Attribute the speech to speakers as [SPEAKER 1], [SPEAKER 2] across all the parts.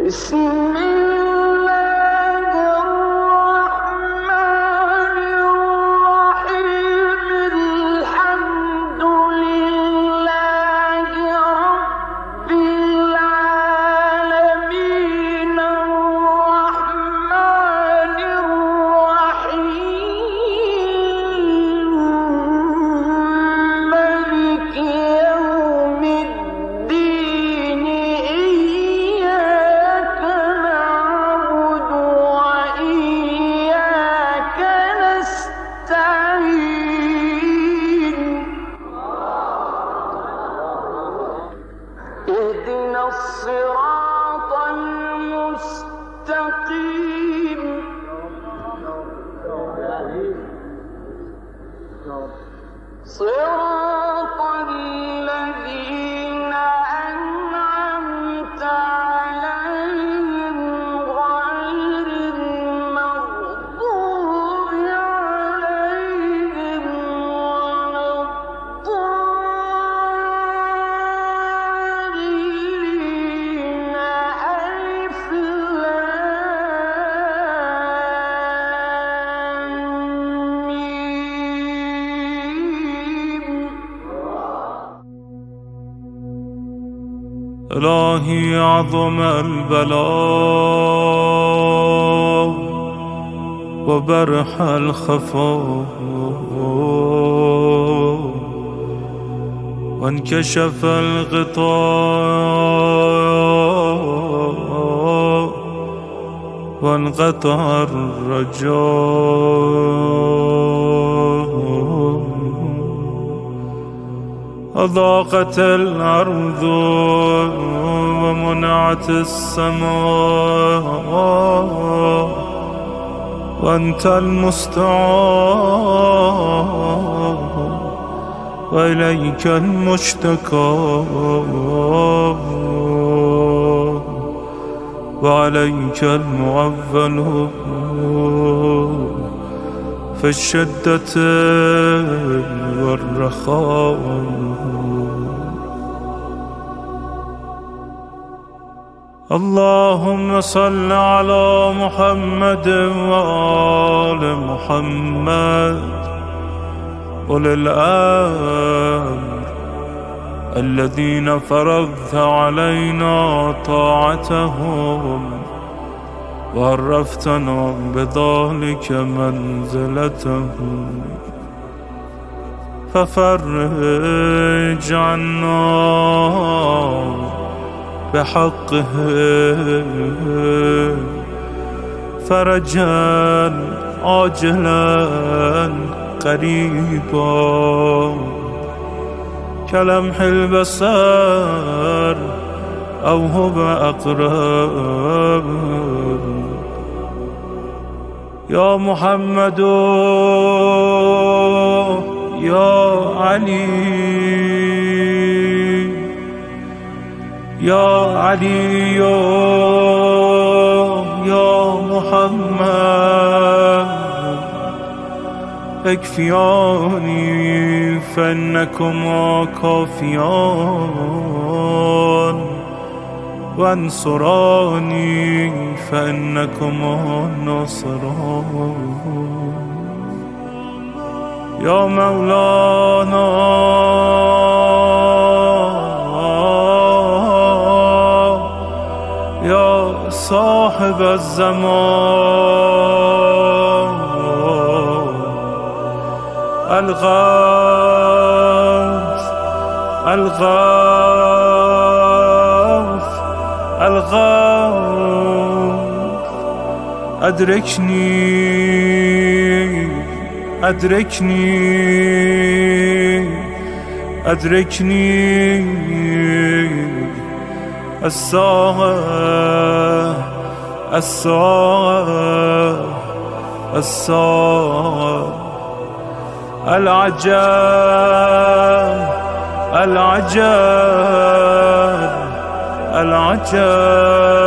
[SPEAKER 1] بسم الله الرحمن الرحيم الحمد لله رب العالمين الرحمن الرحيم مالك يوم الدين إياك نعبد وإياك نستعين اهدنا الصراط المستقيم صراط الذين أنعمت عليهم غير المغضوب عليهم ولا الضالين ألف لام ميم.
[SPEAKER 2] إلهي عظم البلاء وبرح الخفاء وانكشف الغطاء وانقطع الرجاء أضاقت الأرض ومنعت السماء وأنت المستعان وإليك المشتكى وعليك المعول في الشدة والرخاء. اللهم صل على محمد وآل محمد أولي الأمر الذين فرضت علينا طاعتهم وعرفتنا بذلك منزلتهم ففرج عنا بحقه فرجا عاجلا قريبا كلمح البصر أو هو أقرب. يا محمد يا علي يا علي يا محمد اكفياني فإنكما كافيان وانصراني فإنكما ناصران. يا مولانا يا صاحب الزمان الغوث الغوث الغوث أدركني أدركني أدركني الساعة الساعة الساعة العجاب العجاب العجاب.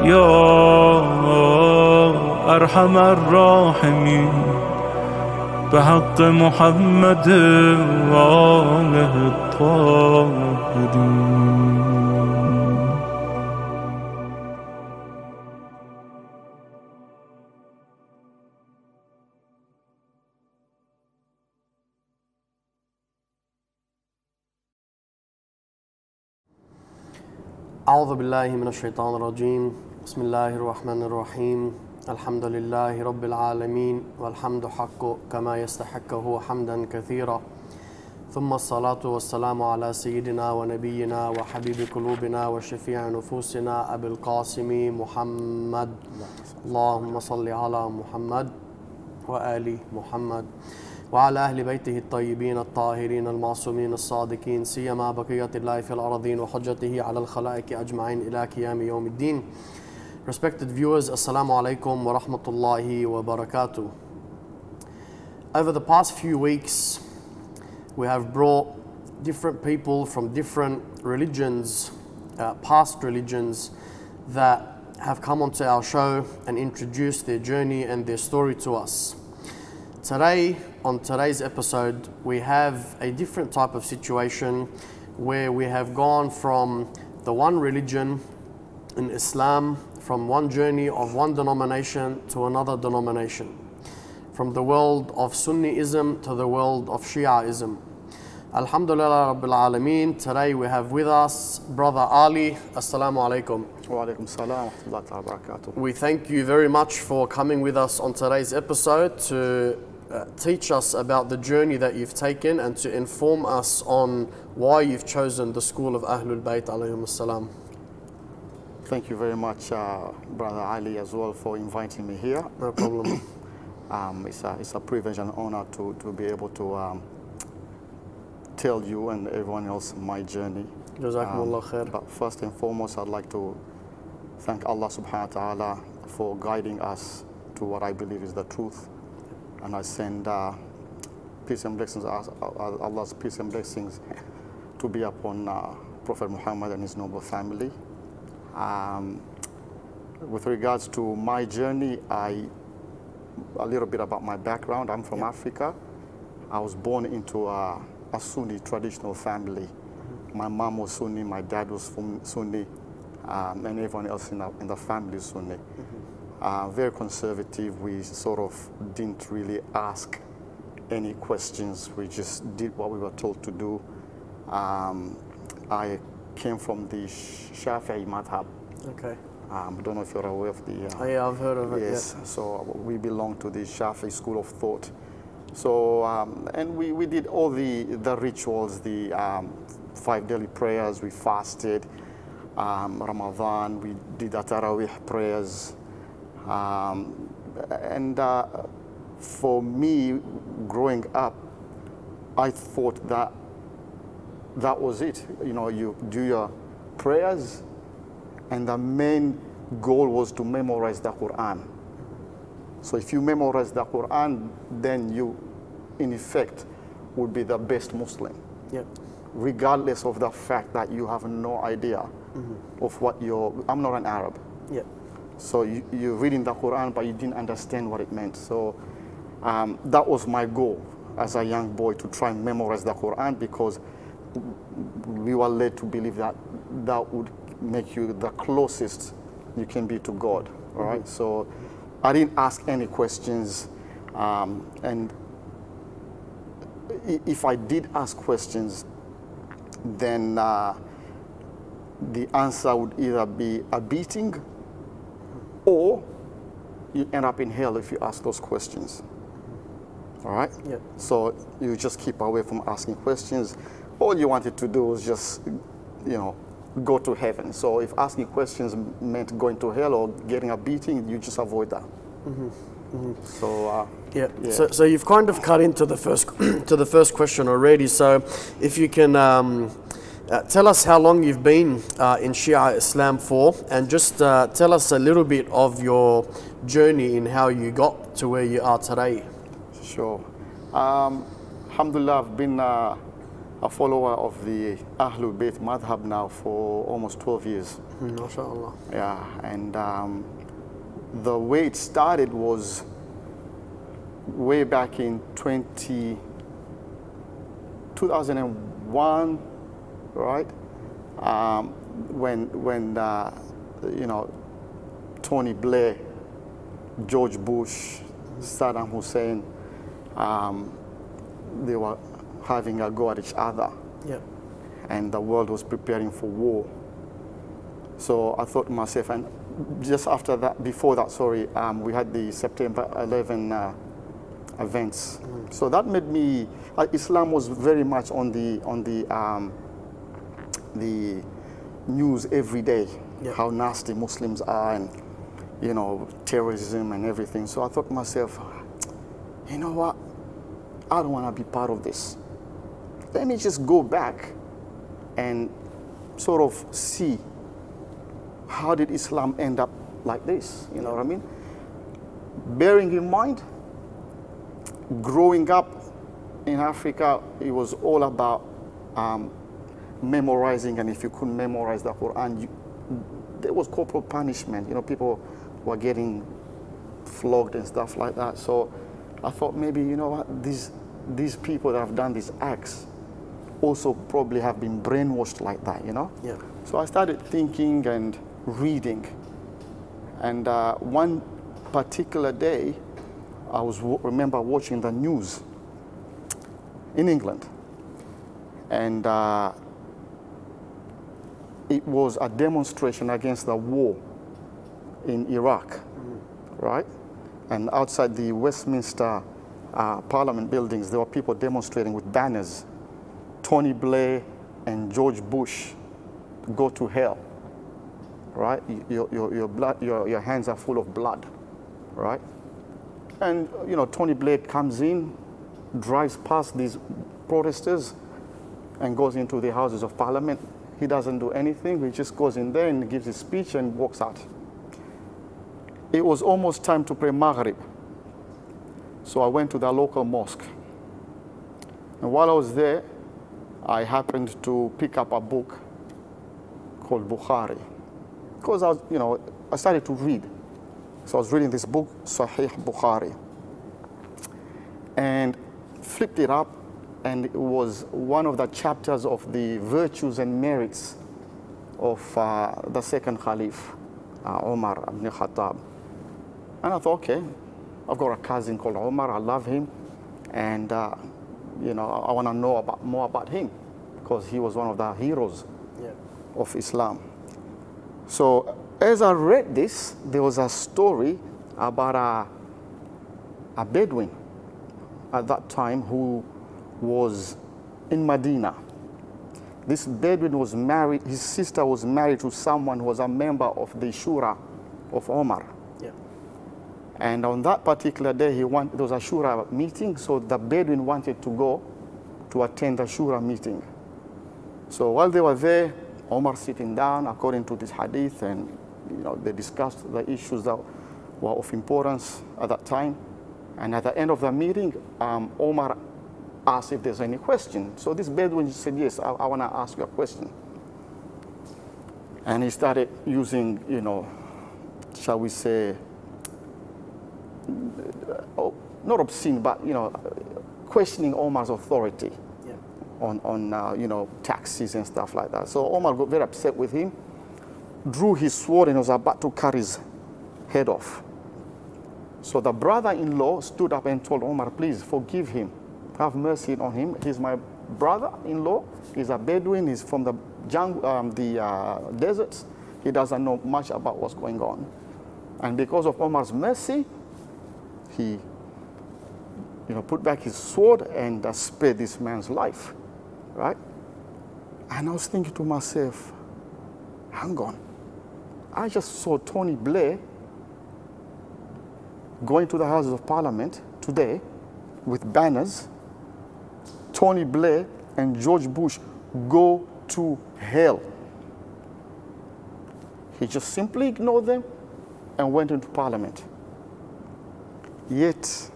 [SPEAKER 2] يا أرحم الراحمين بحق محمد وآله الطاهرين.
[SPEAKER 3] أعوذ بالله من الشيطان الرجيم بسم الله الرحمن الرحيم الحمد لله رب العالمين والحمد حق كما يستحقه حمدا كثيرا ثم الصلاة والسلام على سيدنا ونبينا وحبيب قلوبنا وشفيع نفوسنا أبي القاسم محمد اللهم صل على محمد وآل محمد وعلى أهل بيته الطيبين الطاهرين المعصومين الصادقين سيما بقية الله في الأرضين وحجته على الخلائق أجمعين إلى قيام يوم الدين. Respected viewers, Assalamu alaikum wa rahmatullahi wa barakatuh. Over the past few weeks, we have brought different people from different religions, past religions, that have come onto our show and introduced their journey and their story to us. Today, on today's episode, we have a different type of situation where we have gone from the one religion in Islam, from one journey of one denomination to another denomination, from the world of Sunni'ism to the world of Shia'ism. Alhamdulillah Rabbil Alameen. Today we have with us Brother Ali. Assalamu alaikum.
[SPEAKER 4] Wa alaikum salam wa rahmatullahi wa barakatuh.
[SPEAKER 3] We thank you very much for coming with us on today's episode to teach us about the journey that you've taken and to inform us on why you've chosen the school of Ahlulbayt alayhim salam.
[SPEAKER 4] Thank you very much, Brother Ali, as well, for inviting me here.
[SPEAKER 3] No problem.
[SPEAKER 4] It's a privilege and honor to be able to tell you and everyone else my journey.
[SPEAKER 3] Jazakumullah khair.
[SPEAKER 4] But first and foremost, I'd like to thank Allah subhanahu wa ta'ala for guiding us to what I believe is the truth. And I send peace and blessings, Allah's peace and blessings to be upon Prophet Muhammad and his noble family. With regards to my journey, a little bit about my background. I'm from Africa. I was born into a Sunni traditional family. My mom was Sunni, my dad was from Sunni, and everyone else in the family is Sunni. Very conservative. We sort of didn't really ask any questions. We just did what we were told to do. I came from the Shafi'i madhab.
[SPEAKER 3] Okay.
[SPEAKER 4] I don't know if you're aware of the...
[SPEAKER 3] Yeah, I've heard of it.
[SPEAKER 4] Yes,
[SPEAKER 3] Yeah.
[SPEAKER 4] so we belong to the Shafi'i school of thought. So, and we did all the rituals, the 5 daily prayers, we fasted, Ramadan, we did the Taraweeh prayers. For me, growing up, I thought that was it. You know, you do your prayers, and the main goal was to memorize the Quran. So if you memorize the Quran, then you, in effect, would be the best Muslim.
[SPEAKER 3] Yep.
[SPEAKER 4] Regardless of the fact that you have no idea of what I'm not an Arab.
[SPEAKER 3] Yep.
[SPEAKER 4] So you're reading the Quran, but you didn't understand what it meant. So that was my goal as a young boy, to try and memorize the Quran, because we were led to believe that that would make you the closest you can be to God. All right. So I didn't ask any questions, and if I did ask questions, then the answer would either be a beating, or you end up in hell if you ask those questions. All right?
[SPEAKER 3] Yep.
[SPEAKER 4] So you just keep away from asking questions. All you wanted to do was just, go to heaven. So if asking questions meant going to hell or getting a beating, you just avoid that. So
[SPEAKER 3] Yeah.
[SPEAKER 4] yeah.
[SPEAKER 3] So you've kind of cut into the first to the first question already. So if you can tell us how long you've been in Shia Islam for, and just tell us a little bit of your journey in how you got to where you are today.
[SPEAKER 4] Sure. Alhamdulillah, I've been a follower of the Ahlulbayt madhab now for almost 12 years.
[SPEAKER 3] MashaAllah.
[SPEAKER 4] Yeah, and the way it started was way back in 2001, right? When Tony Blair, George Bush, Saddam Hussein, they were having a go at each other.
[SPEAKER 3] Yep.
[SPEAKER 4] And the world was preparing for war. So I thought to myself, and just after that, before that, sorry, we had the September 11 events. So that made me, Islam was very much on the news every day,
[SPEAKER 3] Yeah.
[SPEAKER 4] how nasty Muslims are and, you know, terrorism and everything. So I thought to myself, you know what, I don't want to be part of this. Let me just go back and sort of see how did Islam end up like this, you know what I mean? Bearing in mind, growing up in Africa, it was all about memorizing, and if you couldn't memorize the Quran, there was corporal punishment. You know, people were getting flogged and stuff like that. So I thought maybe, you know what, these people that have done these acts also probably have been brainwashed like that, you know?
[SPEAKER 3] Yeah.
[SPEAKER 4] So I started thinking and reading. And one particular day, I remember watching the news in England. And it was a demonstration against the war in Iraq, right? And outside the Westminster Parliament buildings, there were people demonstrating with banners. Tony Blair and George Bush, go to hell, right? Your hands are full of blood, right? And, you know, Tony Blair comes in, drives past these protesters and goes into the Houses of Parliament. He doesn't do anything. He just goes in there and gives his speech and walks out. It was almost time to pray Maghrib. So I went to the local mosque. And while I was there, I happened to pick up a book called Bukhari. Because I started to read. So I was reading this book, Sahih Bukhari. And flipped it up, and it was one of the chapters of the virtues and merits of the second Caliph, Umar ibn Khattab. And I thought, okay, I've got a cousin called Umar, I love him, and I want to know more about him, because he was one of the heroes of Islam. So as I read this, there was a story about a Bedouin at that time who was in Medina. This Bedouin was married, his sister was married to someone who was a member of the Shura of Omar.
[SPEAKER 3] Yeah.
[SPEAKER 4] And on that particular day, there was a Shura meeting, so the Bedouin wanted to go to attend the Shura meeting. So while they were there, Omar sitting down, according to this hadith, and they discussed the issues that were of importance at that time. And at the end of the meeting, Omar asked if there's any question. So this Bedouin said, yes, I want to ask you a question. And he started using, shall we say, not obscene, but, questioning Omar's authority on taxes and stuff like that. So Omar got very upset with him, drew his sword, and was about to cut his head off. So the brother-in-law stood up and told Omar, please forgive him. Have mercy on him. He's my brother-in-law. He's a Bedouin. He's from the deserts. He doesn't know much about what's going on. And because of Omar's mercy, he put back his sword and spared this man's life, right? And I was thinking to myself, hang on. I just saw Tony Blair going to the Houses of Parliament today with banners. Tony Blair and George Bush go to hell. He just simply ignored them and went into Parliament. Yet,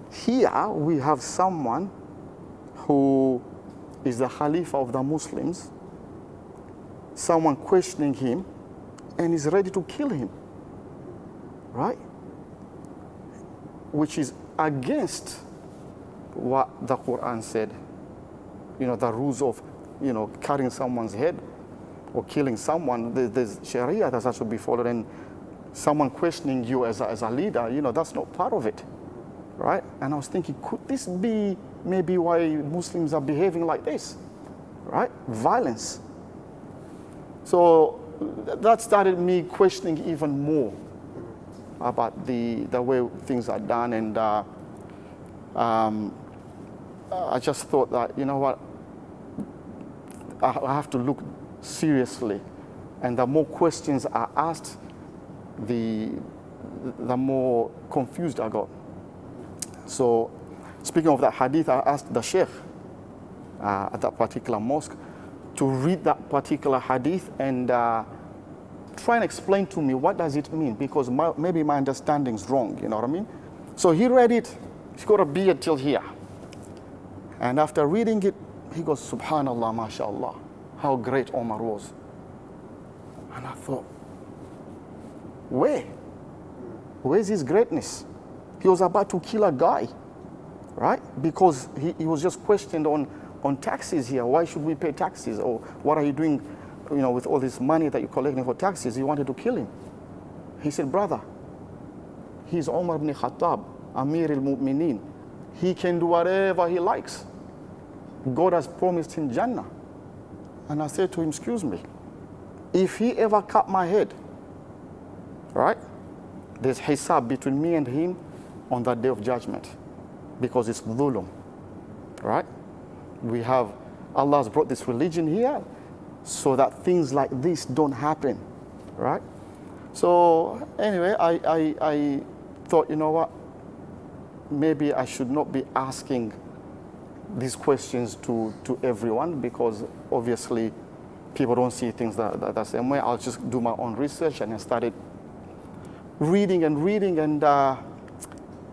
[SPEAKER 4] here we have someone who is the Khalifa of the Muslims, someone questioning him, and is ready to kill him, right? Which is against what the Quran said, the rules of, cutting someone's head or killing someone. There's Sharia that has to be followed, and someone questioning you as a leader, that's not part of it, right? And I was thinking, could this be maybe why Muslims are behaving like this, right? Violence. So that started me questioning even more about the way things are done, and I just thought that, you know what, I have to look seriously, and the more questions I asked, the more confused I got. So, speaking of that hadith, I asked the sheikh at that particular mosque to read that particular hadith and try and explain to me what does it mean, because maybe my understanding's wrong, you know what I mean? So he read it, he's got a beard till here. And after reading it, he goes, Subhanallah, mashallah, how great Omar was. And I thought, where's his greatness? He was about to kill a guy, right? Because he was just questioned on taxes here. Why should we pay taxes? Or what are you doing, you know, with all this money that you're collecting for taxes? He wanted to kill him. He said, brother, he's Umar ibn Khattab, Amir al-Mu'mineen. He can do whatever he likes. God has promised him Jannah. And I said to him, excuse me, if he ever cut my head, right, there's hisab between me and him on that day of judgment, because it's dhulm, right? We have, Allah has brought this religion here so that things like this don't happen, right? So anyway, I thought, you know what, maybe I should not be asking these questions to everyone, because obviously people don't see things the same way. I'll just do my own research, and I started reading, and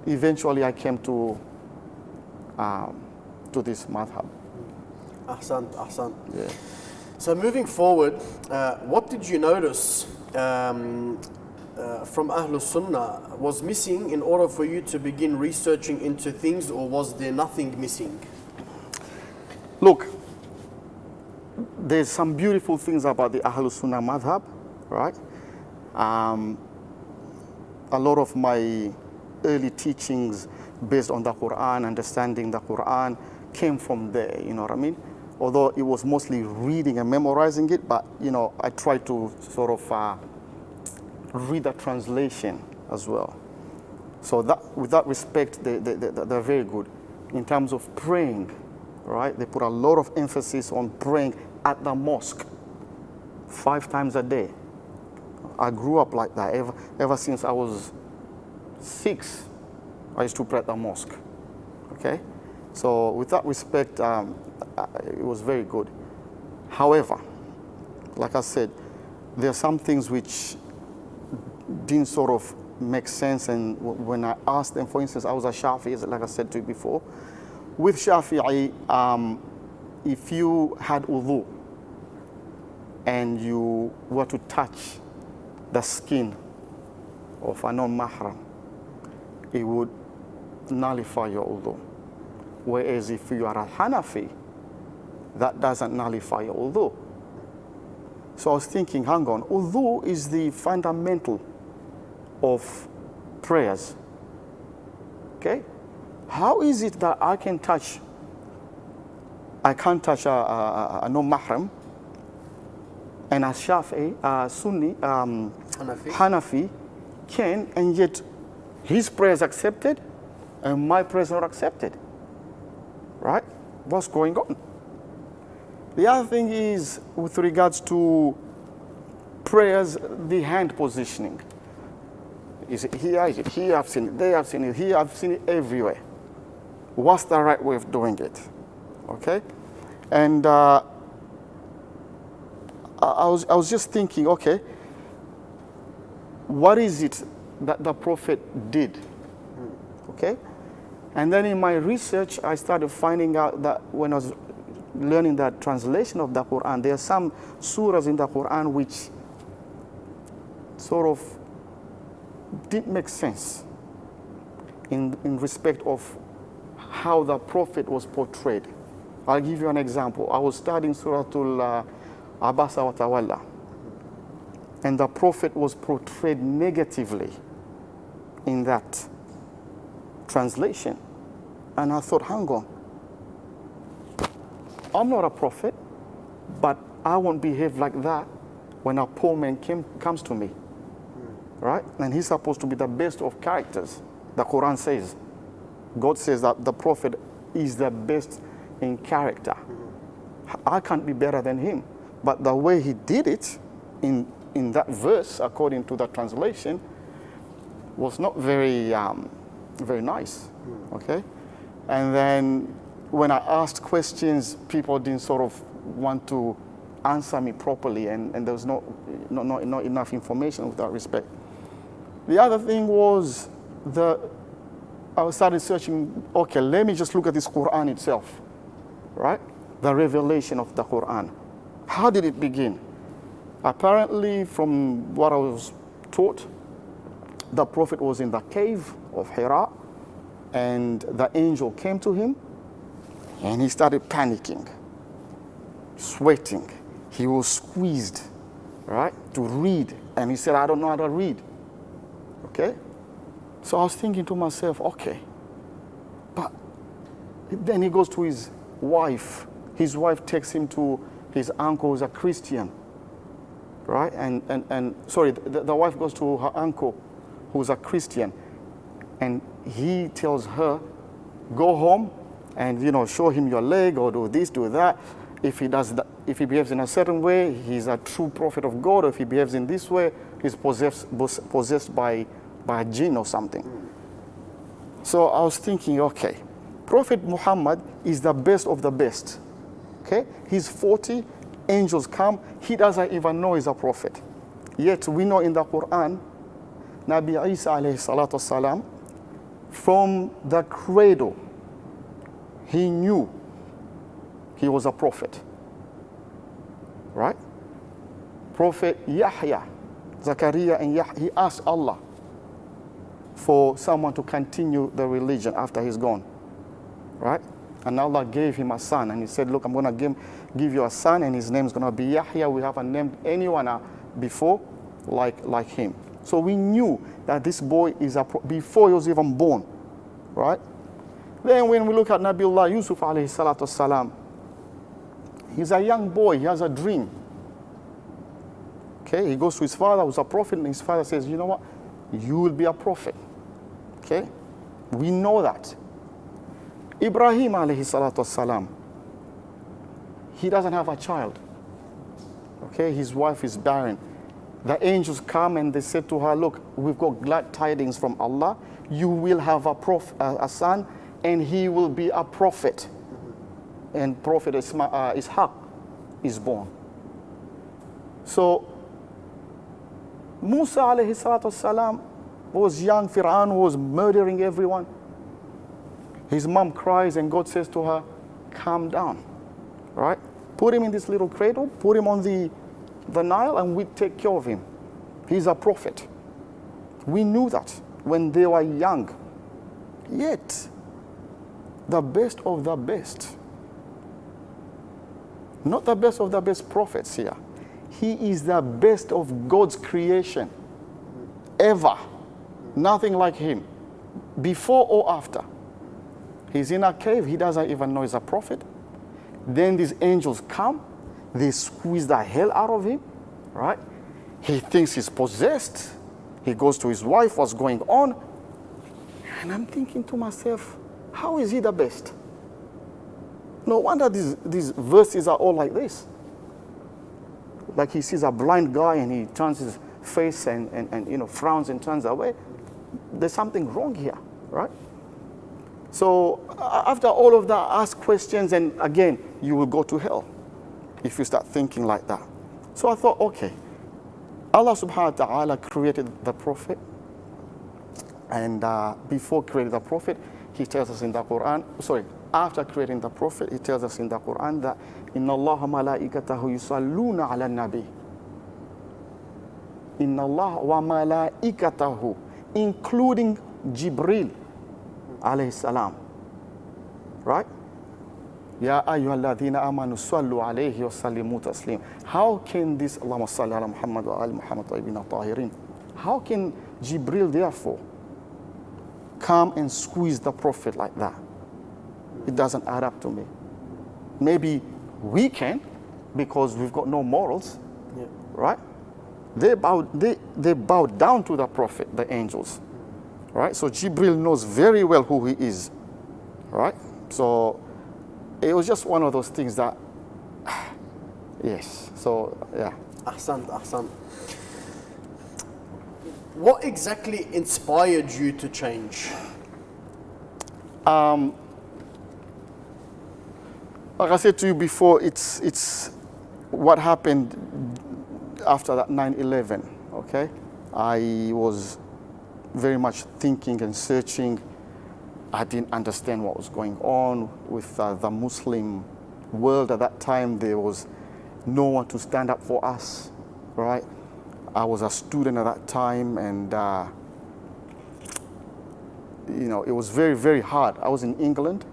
[SPEAKER 4] eventually I came to this madhab.
[SPEAKER 3] Ahsant.
[SPEAKER 4] Yeah.
[SPEAKER 3] So moving forward, what did you notice from Ahlul Sunnah was missing in order for you to begin researching into things, or was there nothing missing?
[SPEAKER 4] Look, there's some beautiful things about the Ahlul Sunnah madhab, right? A lot of my early teachings based on the Quran, understanding the Quran, came from there, you know what I mean? Although it was mostly reading and memorizing it, but, you know, I tried to sort of read the translation as well. So that, with that respect, they're very good. In terms of praying, right? They put a lot of emphasis on praying at the mosque 5 times a day. I grew up like that. Ever since I was 6, I used to pray at the mosque. Okay? So with that respect, it was very good. However, like I said, there are some things which didn't sort of make sense, and when I asked them, for instance, I was a Shafi'i, like I said to you before. With Shafi'i, if you had wudu and you were to touch the skin of a non-mahram, it would nullify your wudu. Whereas if you are a Hanafi, that doesn't nullify your wudu. So I was thinking, hang on, wudu is the fundamental of prayers. Okay? How is it that I can't touch a non-mahram, and a Shafi'i, Sunni, Hanafi can, and yet his prayer is accepted and my prayer is not accepted? Right? What's going on? The other thing is with regards to prayers, the hand positioning. Is it here? Is it here? I've seen it there. I've seen it here. I've seen it everywhere. What's the right way of doing it? Okay? And I was just thinking, okay, what is it that the Prophet did? Okay? And then in my research, I started finding out that when I was learning the translation of the Quran, there are some surahs in the Quran which sort of didn't make sense in respect of how the Prophet was portrayed. I'll give you an example. I was studying Suratul Abasa wa Tawalla, and the Prophet was portrayed negatively in that translation. And I thought, hang on, I'm not a prophet, but I won't behave like that when a poor man comes to me, right? And he's supposed to be the best of characters. The Quran says, God says that the Prophet is the best in character. I can't be better than him. But the way he did it in that verse, according to the translation, was not very nice, okay? And then when I asked questions, people didn't sort of want to answer me properly, and there was not enough information with that respect. The other thing was I started searching, okay, let me just look at this Quran itself, right? The revelation of the Quran. How did it begin? Apparently, from what I was taught, the Prophet was in the cave of Hira, and the angel came to him, and he started panicking, sweating. He was squeezed, right, to read. And he said, I don't know how to read, okay? So I was thinking to myself, okay, but then he goes to his wife. His wife takes him to his uncle who's a Christian, right? And sorry, the wife goes to her uncle who's a Christian, and he tells her, go home and, show him your leg, or do this, do that. If he does that, if he behaves in a certain way, he's a true prophet of God. Or if he behaves in this way, he's possessed by a jinn or something. So I was thinking, okay, Prophet Muhammad is the best of the best. Okay, he's 40, angels come, he doesn't even know he's a prophet. Yet we know in the Quran, Nabi Isa alayhi salatu wasalam, from the cradle, he knew he was a prophet. Right? Prophet Yahya, Zakaria and Yahya, he asked Allah for someone to continue the religion after he's gone. Right? And Allah gave him a son, and he said, look, I'm going to give you a son, and his name is going to be Yahya. We haven't named anyone before like him. So we knew that this boy is before he was even born, right? Then when we look at Nabiullah Yusuf alayhi salatu salam, he's a young boy, he has a dream. Okay, he goes to his father who's a prophet, and his father says, you know what? You will be a prophet. Okay? We know that. Ibrahim alayhi salatu salam, he doesn't have a child. Okay, his wife is barren. The angels come and they said to her, look, we've got glad tidings from Allah. You will have a son, and he will be a prophet. And Prophet Ishaq is born. So Musa alayhi salatu salam was young. Fir'aun was murdering everyone. His mom cries, and God says to her, calm down, right? Put him in this little cradle, put him on the Nile, and we take care of him. He's a prophet. We knew that when they were young. Yet, the best of the best, not the best of the best prophets here, he is the best of God's creation ever. Nothing like him, before or after. He's in a cave, he doesn't even know he's a prophet. Then these angels come, they squeeze the hell out of him, right? He thinks he's possessed. He goes to his wife, what's going on? And I'm thinking to myself, how is he the best? No wonder these verses are all like this. Like he sees a blind guy and he turns his face and frowns and turns away. There's something wrong here, right? So after all of that, ask questions, and again, you will go to hell if you start thinking like that. So I thought, okay, Allah subhanahu wa ta'ala created the Prophet, and before creating the Prophet, he tells us in the Quran, after creating the Prophet, he tells us in the Quran that Inna Allah malaikatahu yusalluna ala nabi. Inna Allah wa malaikatahu, including Jibril alayhi salam, right? Ya ayyuhalladhina amanu sallu alayhi wa sallimu taslim. How can this, Allahumma salli ala Muhammad wa ali Muhammad tayyibin tahirin, how can Jibril therefore come and squeeze the Prophet like that? It doesn't add up to me. Maybe we can, because we've got no morals, right? They bowed down to the Prophet, the angels. Right? So Jibril knows very well who he is. Right? So it was just one of those things that, yes. So, yeah.
[SPEAKER 3] Ahsant, ahsant. What exactly inspired you to change?
[SPEAKER 4] Like I said to you before, it's what happened after that 9/11, okay? I was very much thinking and searching. I didn't understand what was going on with the Muslim world at that time. There was no one to stand up for us, right? I was a student at that time, and you know, it was very, very hard. I was in England,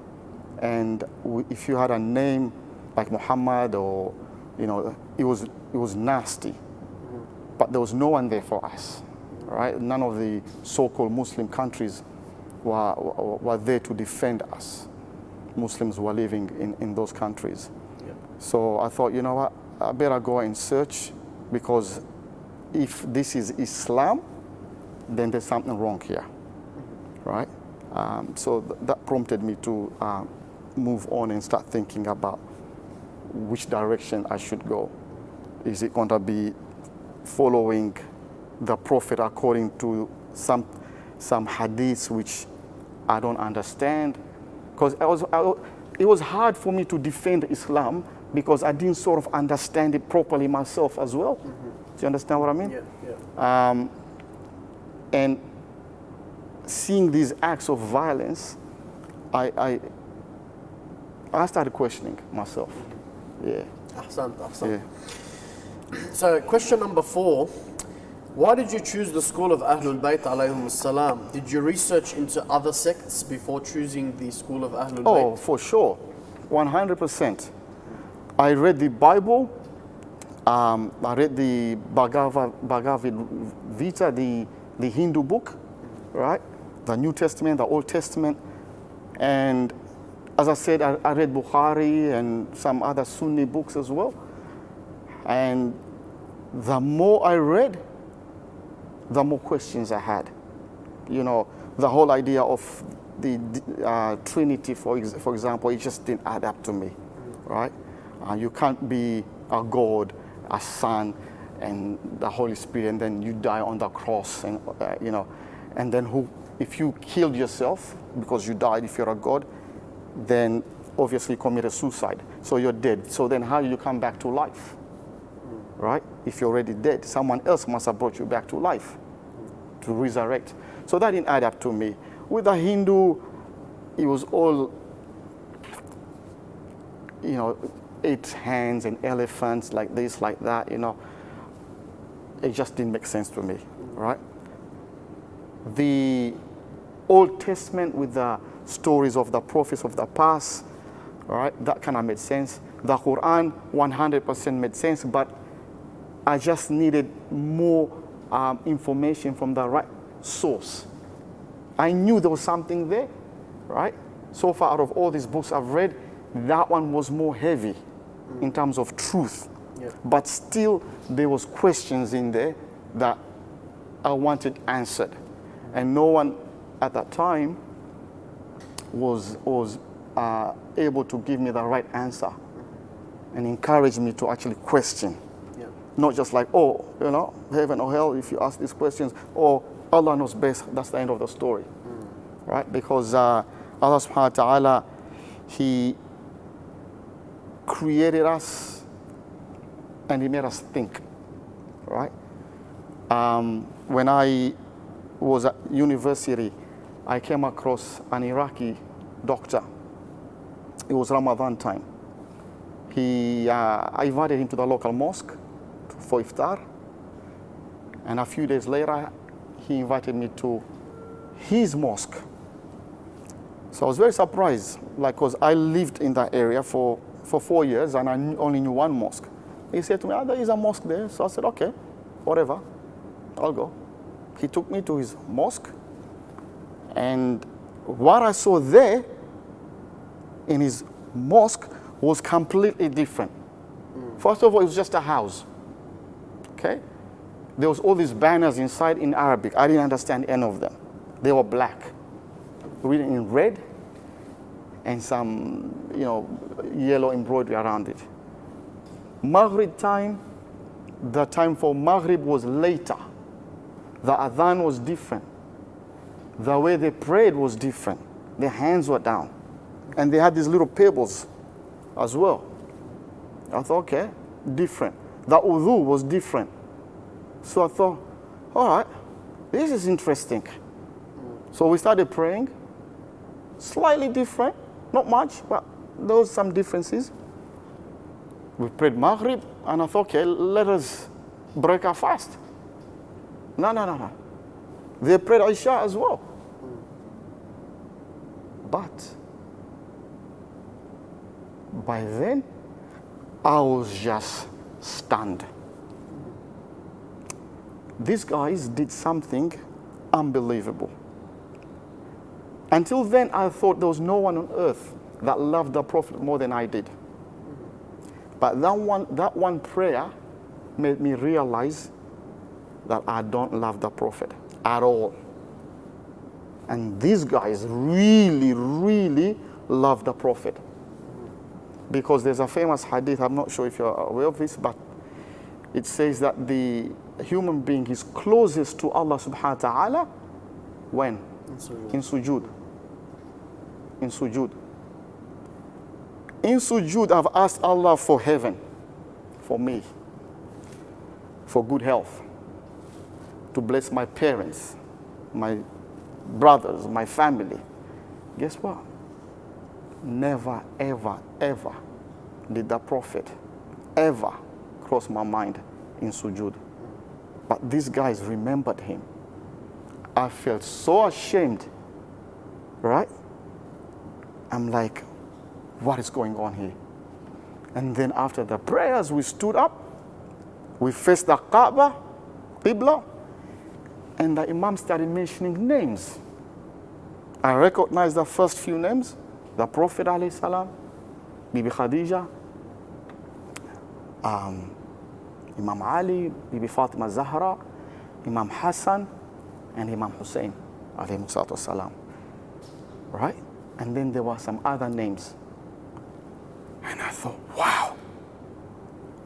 [SPEAKER 4] and if you had a name like Muhammad, or you know, it was nasty. But there was no one there for us, right? None of the so-called Muslim countries were there to defend us. Muslims were living in those countries.
[SPEAKER 3] Yeah.
[SPEAKER 4] So I thought, you know what, I better go and search, because if this is Islam, then there's something wrong here, right? So that prompted me to move on and start thinking about which direction I should go. Is it going to be following the Prophet according to some hadiths which I don't understand? Because it was hard for me to defend Islam, because I didn't sort of understand it properly myself as well. Do you understand what I mean?
[SPEAKER 3] Yeah, yeah.
[SPEAKER 4] And seeing these acts of violence, I started questioning myself. Yeah.
[SPEAKER 3] Ahsant, ahsant.
[SPEAKER 4] Yeah.
[SPEAKER 3] So question number 4, why did you choose the school of Ahlulbayt alayhum salam? Did you research into other sects before choosing the school of Ahlulbayt?
[SPEAKER 4] Oh, for sure, 100%. I read the Bible, I read the Bhagavad Gita, the Hindu book, right? The New Testament, the Old Testament. And as I said, I read Bukhari and some other Sunni books as well. And the more I read, the more questions I had. You know, the whole idea of the Trinity, for example, it just didn't add up to me, right? You can't be a God, a Son, and the Holy Spirit, and then you die on the cross, and you know, and then if you killed yourself because you died, if you're a God, then obviously you committed suicide, so you're dead. So then how do you come back to life, right? If you're already dead, someone else must have brought you back to life, to resurrect. So that didn't add up to me. With the Hindu, it was all, you know, 8 hands and elephants, like this, like that, you know. It just didn't make sense to me, right? The Old Testament with the stories of the prophets of the past, right, that kind of made sense. The Quran 100% made sense, but I just needed more information from the right source. I knew there was something there, right? So far, out of all these books I've read, that one was more heavy in terms of truth.
[SPEAKER 3] Yeah.
[SPEAKER 4] But still, there was questions in there that I wanted answered. And no one at that time was able to give me the right answer and encourage me to actually question.
[SPEAKER 3] Yeah.
[SPEAKER 4] Not just like, oh, you know, heaven or hell, if you ask these questions, or Allah knows best, that's the end of the story. Right? Because Allah subhanahu wa ta'ala, He created us and He made us think. Right? When I was at university, I came across an Iraqi doctor. It was Ramadan time. I invited him to the local mosque for iftar, and a few days later, he invited me to his mosque. So I was very surprised, like, because I lived in that area for 4 years, and I only knew one mosque. He said to me, there is a mosque there. So I said, okay, whatever, I'll go. He took me to his mosque, and what I saw there in his mosque was completely different. First of all, it was just a house, okay? There was all these banners inside in Arabic. I didn't understand any of them. They were black, written in red, and some, yellow embroidery around it. Maghrib time, the time for Maghrib was later. The adhan was different. The way they prayed was different. Their hands were down. And they had these little pebbles as well. I thought, okay, different. The wudu was different. So I thought, all right, this is interesting. So we started praying, slightly different, not much, but there was some differences. We prayed Maghrib, and I thought, okay, let us break our fast. No. They prayed Isha as well. But by then, I was just stunned. These guys did something unbelievable. Until then, I thought there was no one on earth that loved the Prophet more than I did. But that one prayer made me realize that I don't love the Prophet at all. And these guys really, really love the Prophet. Because there's a famous hadith, I'm not sure if you're aware of this, but it says that the human being is closest to Allah subhanahu wa ta'ala when? In sujood. In sujood. In sujood, I've asked Allah for heaven, for me, for good health, to bless my parents, my brothers, my family. Guess what? Never, ever, ever did the Prophet ever cross my mind in sujood. But these guys remembered him. I felt so ashamed, right? I'm like, what is going on here? And then after the prayers, we stood up, we faced the Kaaba, Qibla, and the Imam started mentioning names. I recognized the first few names, the Prophet alayhi salam, Bibi Khadija, Imam Ali, Bibi Fatima Zahra, Imam Hassan, and Imam Hussein alayhi salatu salam. Right? And then there were some other names. And I thought, wow,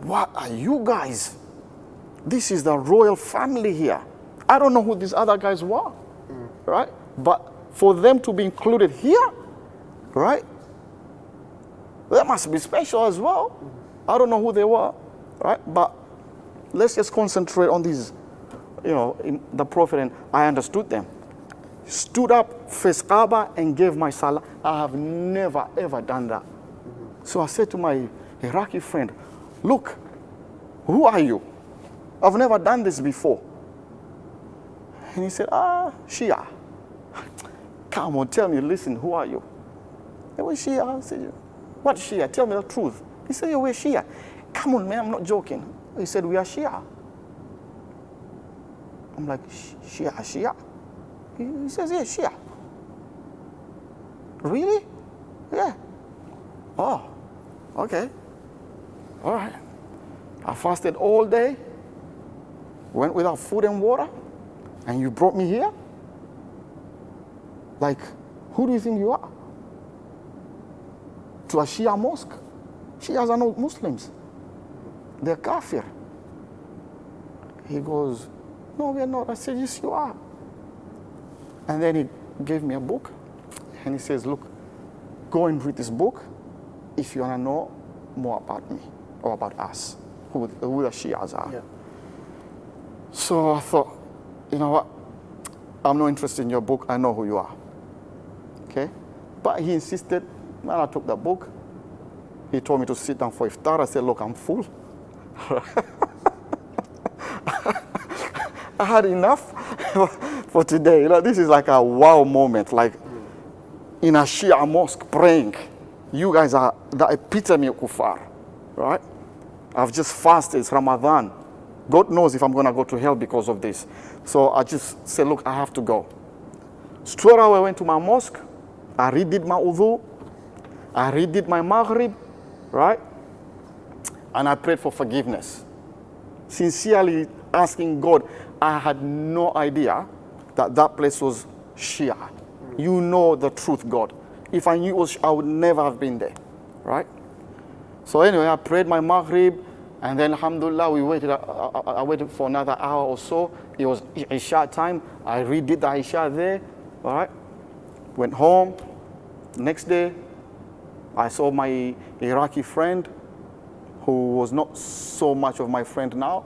[SPEAKER 4] what are you guys? This is the royal family here. I don't know who these other guys were, right? But for them to be included here, right? That must be special as well. I don't know who they were, right? But let's just concentrate on these, the Prophet, and I understood them. Stood up, faced Kaaba, and gave my salah. I have never, ever done that. So I said to my Iraqi friend, look, who are you? I've never done this before. And he said, Shia. Come on, tell me, listen, who are you? I was Shia. I said, what Shia? Tell me the truth. He said, yeah, we're Shia. Come on, man, I'm not joking. He said, we are Shia. I'm like, Shia? He says, yeah, Shia. Really? Yeah. Oh, okay. All right. I fasted all day, went without food and water, and you brought me here? Like, who do you think you are? To a Shia mosque? Shias are not Muslims. They're kafir. He goes, no, we're not. I said, yes, you are. And then he gave me a book, and he says, look, go and read this book if you want to know more about me or about us, who the Shias are. Yeah. So I thought, you know what? I'm not interested in your book. I know who you are. Okay? But he insisted, and I took the book. He told me to sit down for iftar. I said, look, I'm full. I had enough for today. This is like a wow moment, like in a Shia mosque praying. You guys are the epitome of kuffar, right? I've just fasted, it's Ramadan. God knows if I'm going to go to hell because of this. So I just said, look, I have to go. Straight away I went to my mosque. I redid my wudu. I redid my maghrib, right? And I prayed for forgiveness. Sincerely, asking God. I had no idea that that place was Shia. You know the truth, God. If I knew it was, I would never have been there, right? So anyway, I prayed my Maghrib, and then alhamdulillah, we waited. I waited for another hour or so. It was Isha time. I redid the Isha there, all right? Went home. Next day, I saw my Iraqi friend, who was not so much of my friend now,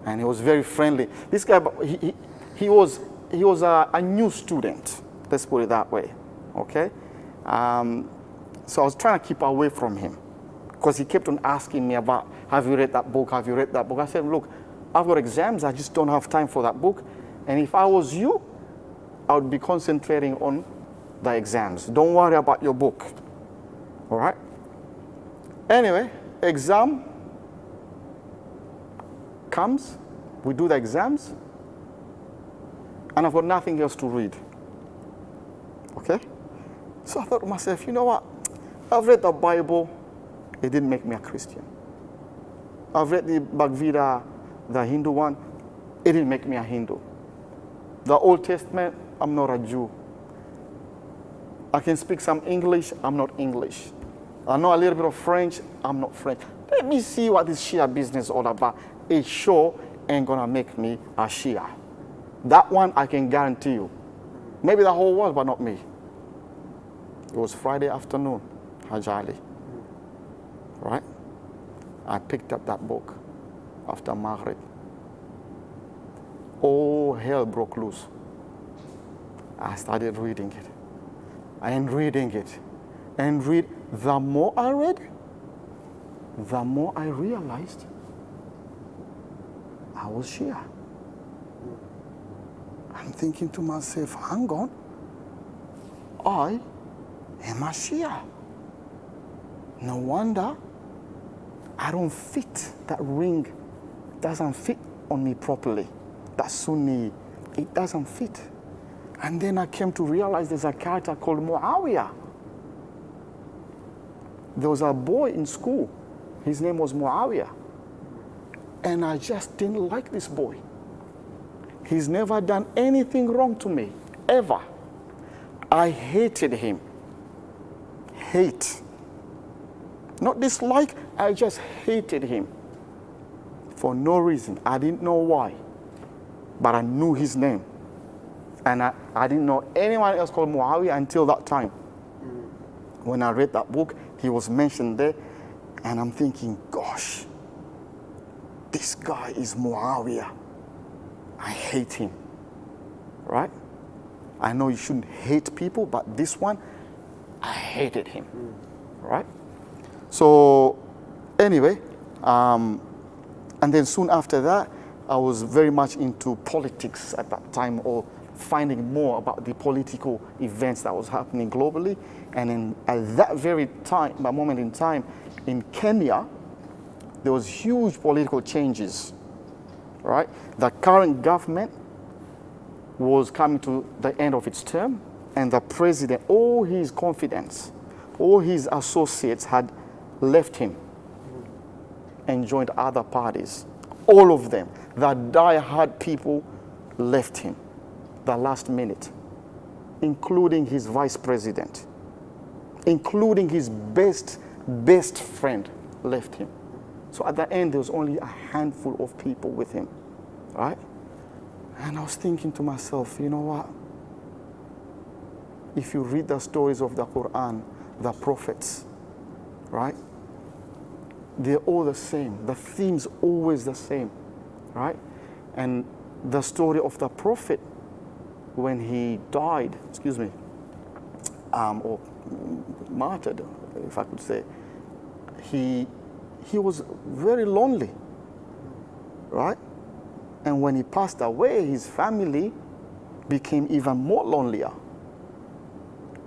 [SPEAKER 4] and he was very friendly. This guy, he was a new student. Let's put it that way, okay? So I was trying to keep away from him because he kept on asking me about, have you read that book? Have you read that book? I said, look, I've got exams. I just don't have time for that book. And if I was you, I would be concentrating on the exams. Don't worry about your book, all right? Anyway, exam comes, we do the exams, and I've got nothing else to read, okay? So I thought to myself, you know what? I've read the Bible, it didn't make me a Christian. I've read the Bhagavad Gita, the Hindu one, it didn't make me a Hindu. The Old Testament, I'm not a Jew. I can speak some English, I'm not English. I know a little bit of French, I'm not French. Let me see what this Shia business is all about. It sure ain't gonna make me a Shia. That one I can guarantee you. Maybe the whole world, but not me. It was Friday afternoon, Hajj Ali. Right? I picked up that book after Maghrib. All hell broke loose. I started reading it. And reading it. And the more I read, the more I realized I was Shia. I'm thinking to myself, hang on, I am a Shia. No wonder I don't fit that ring. It doesn't fit on me properly. That Sunni, it doesn't fit. And then I came to realize there's a character called Muawiyah. There was a boy in school. His name was Muawiyah. And I just didn't like this boy. He's never done anything wrong to me, ever. I hated him. Hate. Not dislike, I just hated him. For no reason. I didn't know why. But I knew his name. And I didn't know anyone else called Muawiyah until that time. When I read that book, he was mentioned there. And I'm thinking, gosh, this guy is Muawiyah. I hate him. Right? I know you shouldn't hate people, but this one, I hated him. Right? So, anyway, and then soon after that, I was very much into politics at that time, or finding more about the political events that was happening globally. And at that very time, that moment in time, in Kenya, there was huge political changes, right? The current government was coming to the end of its term, and the president, all his confidants, all his associates had left him and joined other parties. All of them, the die-hard people left him the last minute, including his vice president, including his best friend left him. So at the end, there was only a handful of people with him, right? And I was thinking to myself, you know what? If you read the stories of the Quran, the prophets, right? They're all the same. The theme's always the same, right? And the story of the prophet, when he died, or martyred, if I could say, he was very lonely, right? And when he passed away, his family became even more lonelier.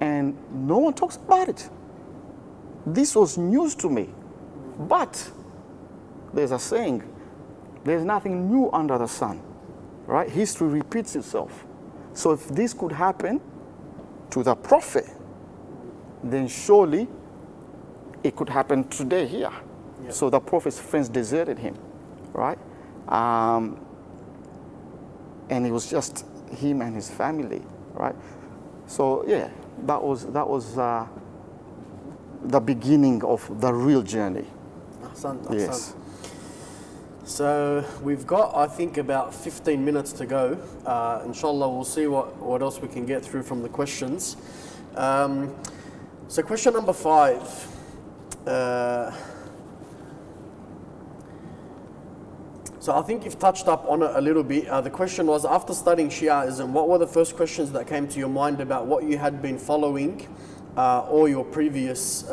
[SPEAKER 4] And no one talks about it. This was news to me. But there's a saying, there's nothing new under the sun, right? History repeats itself. So if this could happen to the prophet, then surely it could happen today here. Yeah. So the prophet's friends deserted him, right? and it was just him and his family, right? So yeah, that was the beginning of the real journey.
[SPEAKER 3] Ahsan.
[SPEAKER 4] Yes.
[SPEAKER 3] So we've got, I think, about 15 minutes to go. Inshallah, we'll see what else we can get through from the questions. So question number 5. So I think you've touched up on it a little bit. The question was, after studying Shia'ism, what were the first questions that came to your mind about what you had been following or your previous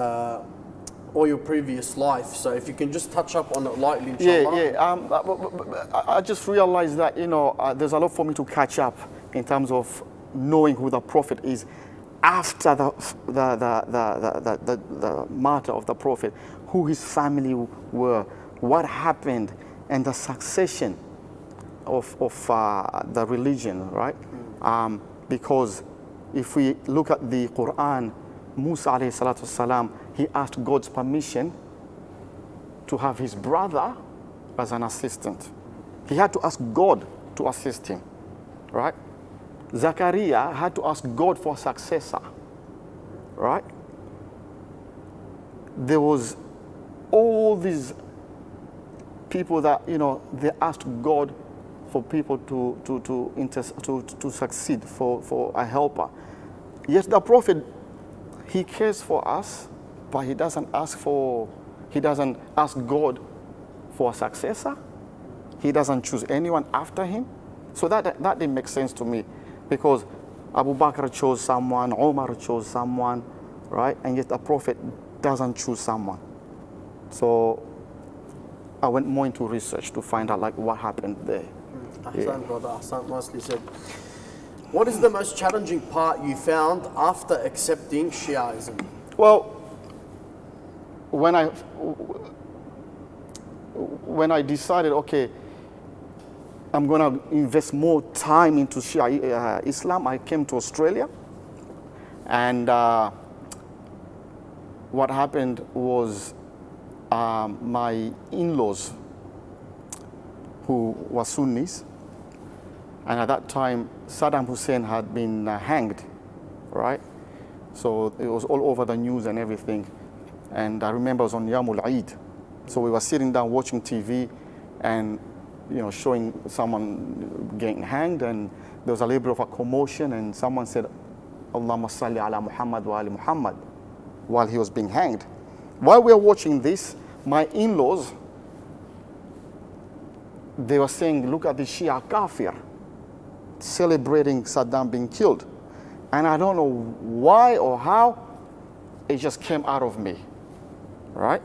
[SPEAKER 3] life? So if you can just touch up on it lightly, inshallah.
[SPEAKER 4] I just realized that, there's a lot for me to catch up in terms of knowing who the Prophet is after the matter of the Prophet, who his family were, what happened, and the succession of the religion, right? Because if we look at the Quran, Musa alayhi salatu wasalam, he asked God's permission to have his brother as an assistant. He had to ask God to assist him, right? Zachariah had to ask God for a successor, right? There was all these people that, they asked God for people to succeed, for a helper. Yes, the Prophet, he cares for us, but he doesn't ask God for a successor. He doesn't choose anyone after him. So that didn't make sense to me, because Abu Bakr chose someone, Umar chose someone, right? And yet the Prophet doesn't choose someone. So I went more into research to find out what happened there.
[SPEAKER 3] Ahsan, brother, Ahsan, nicely said. What is the most challenging part you found after accepting Shia'ism?
[SPEAKER 4] Well, when I decided, okay, I'm going to invest more time into Shia Islam, I came to Australia. And what happened was my in-laws, who were Sunnis, and at that time, Saddam Hussein had been hanged, right? So it was all over the news and everything. And I remember it was on Yamul Eid. So we were sitting down watching TV and, showing someone getting hanged, and there was a little bit of a commotion, and someone said, Allahumma salli ala Muhammad wa ali Muhammad, while he was being hanged. While we were watching this, my in-laws, they were saying, look at the Shia kafir, celebrating Saddam being killed. And I don't know why or how, it just came out of me, right?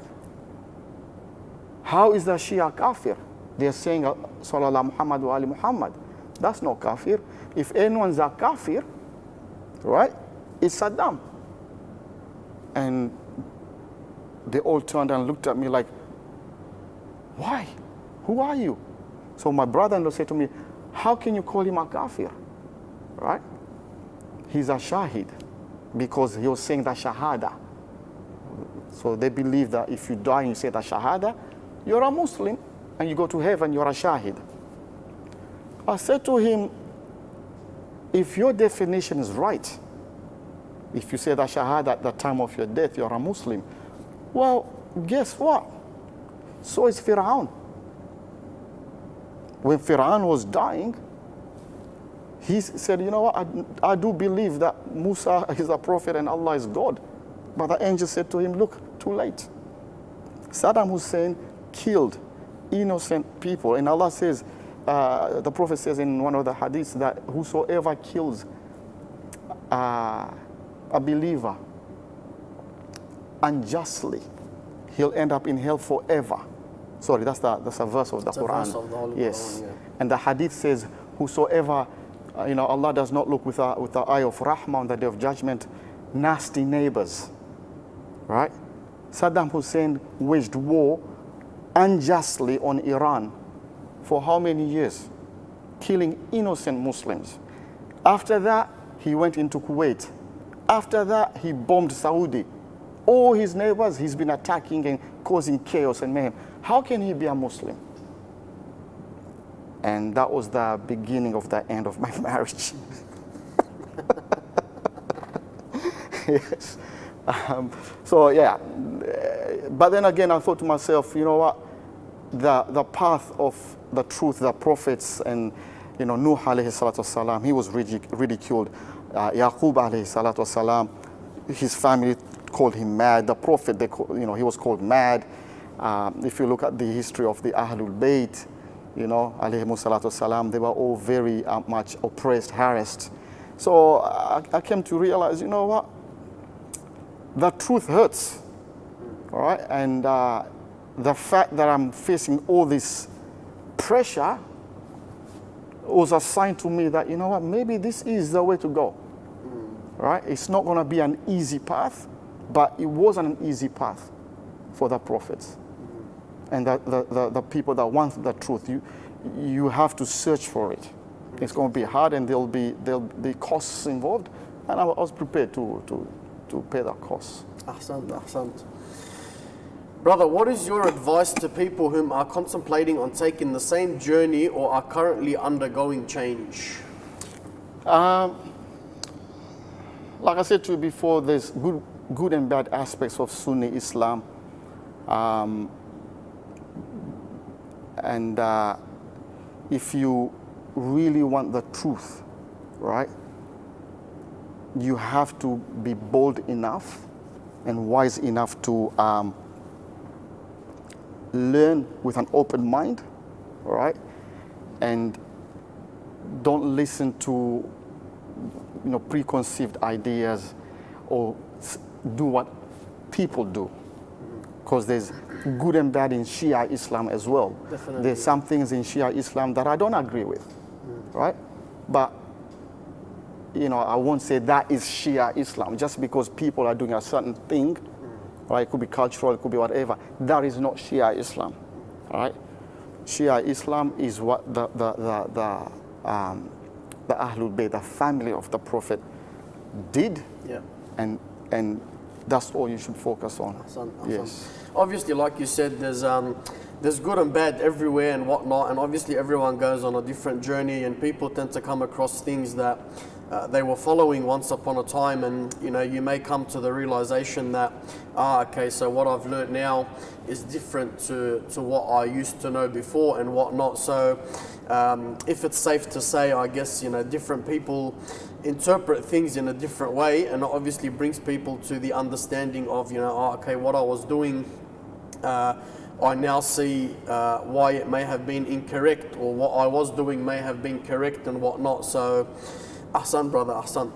[SPEAKER 4] How is the Shia kafir? They're saying, Sallallahu Muhammad wa ali Muhammad. That's not kafir. If anyone's a kafir, right, it's Saddam. And they all turned and looked at me like, why? Who are you? So my brother-in-law said to me, how can you call him a kafir, right? He's a shahid, because he was saying the shahada. So they believe that if you die and you say the shahada, you're a Muslim, and you go to heaven, you're a shahid. I said to him, if your definition is right, if you say the shahada at the time of your death, you're a Muslim, well, guess what? So is Fir'aun. When Fir'aun was dying, he said, you know what, I do believe that Musa is a prophet and Allah is God. But the angel said to him, look, too late. Saddam Hussein killed innocent people. And Allah says, the Prophet says in one of the hadiths that whosoever kills a believer unjustly, he'll end up in hell forever. Sorry, that's a verse of the Quran.
[SPEAKER 3] Verse of the Holy
[SPEAKER 4] yes.
[SPEAKER 3] Quran, yeah.
[SPEAKER 4] And the hadith says, whosoever, Allah does not look with the eye of rahmah on the day of judgment, nasty neighbors, right? Saddam Hussein waged war unjustly on Iran for how many years? Killing innocent Muslims. After that, he went into Kuwait. After that, he bombed Saudi. All his neighbors, he's been attacking and causing chaos and mayhem. How can he be a Muslim? And that was the beginning of the end of my marriage. Yes. So yeah, but then again, I thought to myself, you know what? The path of the truth, the prophets, and Nuh alayhi salatu wasalam, he was ridiculed. Yaqub alayhi salatu wasalam, his family called him mad. The prophet, he was called mad. If you look at the history of the Ahlulbayt, alayhi salatu wasalam, they were all very much oppressed, harassed. So I came to realize, you know what? The truth hurts, all right? And the fact that I'm facing all this pressure was a sign to me that, you know what, maybe this is the way to go, right? It's not going to be an easy path, but it wasn't an easy path for the prophets and the people that want the truth. You have to search for it. It's going to be hard, and there'll be costs involved, and I was prepared to pay that cost.
[SPEAKER 3] Ahsant. Brother, what is your advice to people whom are contemplating on taking the same journey or are currently undergoing change?
[SPEAKER 4] Like I said to you before, there's good and bad aspects of Sunni Islam. And if you really want the truth, right, you have to be bold enough and wise enough to learn with an open mind, all right, and don't listen to preconceived ideas or do what people do, because there's good and bad in Shia Islam as well.
[SPEAKER 3] Definitely.
[SPEAKER 4] There's some things in Shia Islam that I don't agree with, right? But I won't say that is Shia Islam just because people are doing a certain thing, right? It could be cultural, it could be whatever. That is not Shia Islam, right? Shia Islam is what the Ahlulbayt, the family of the Prophet, did,
[SPEAKER 3] Yeah.
[SPEAKER 4] and that's all you should focus on.
[SPEAKER 3] Ahsant.
[SPEAKER 4] Yes.
[SPEAKER 3] Obviously, like you said, there's good and bad everywhere and whatnot, and obviously everyone goes on a different journey, and people tend to come across things that they were following once upon a time, and you may come to the realization that okay, so what I've learned now is different to what I used to know before and whatnot. So if it's safe to say, I guess different people interpret things in a different way, and it obviously brings people to the understanding of okay, what I was doing, I now see why it may have been incorrect, or what I was doing may have been correct and whatnot. So Ahsan, brother, Ahsan.